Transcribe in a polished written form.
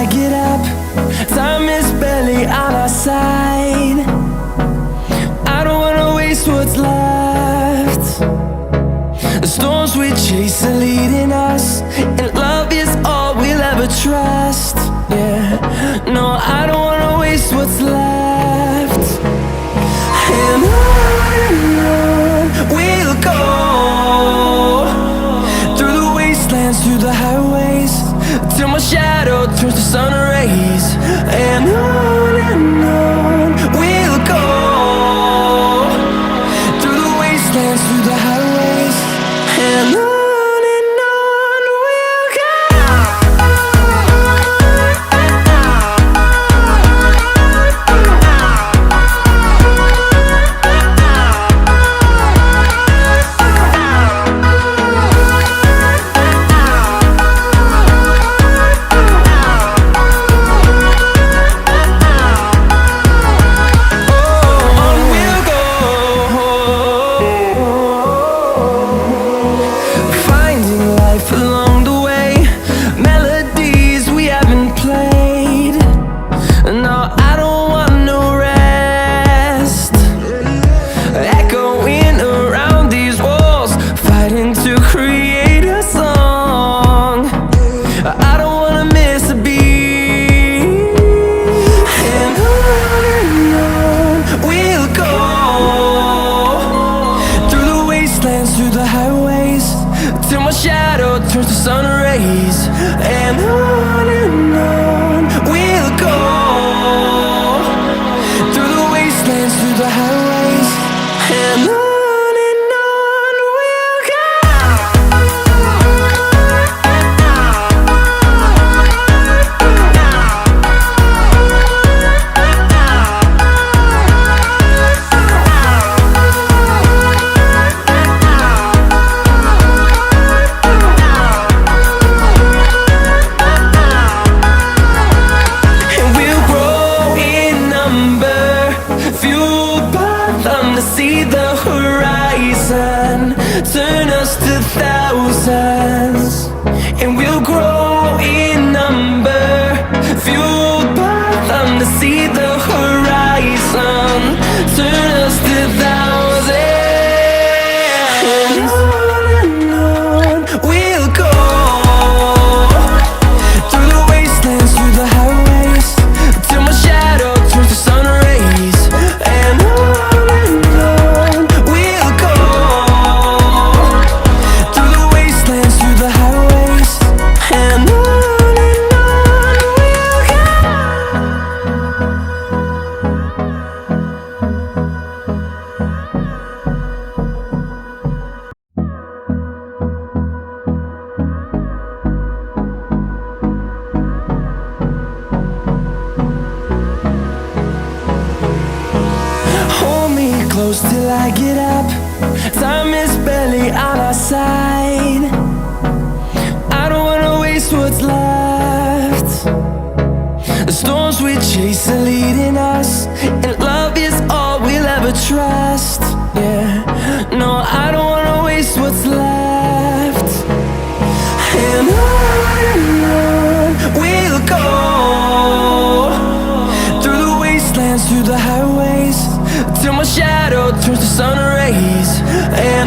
I get up. Time is barely on our side. I don't wanna waste what's left. The storms we chase are leading us, and love is all we'll ever trust. Yeah, no, I don't wanna waste what's left. And on we'll go, through the wastelands, through the highways, till my shadow turns to sun rays. And on we'll go, through the wastelands, through the highways, and on. Through the highways, till my shadow turns to sun rays. And on we'll go, through the wastelands, through the highways, and on. See the horizon turn us to thousands, and we'll grow in number, fueled by them. To see the horizon turn us to thousands, and on we'll go, through the wastelands, through the highways, till my shadow turns to sun rays. And close till I get up. Time is barely on our side. I don't wanna waste what's left. The storms we chase are leading us, and love is all we'll ever trust. Yeah, no, I don't wanna waste what's left. And on we'll go, through the wastelands, through the highways, till my shadow turns to sun rays. And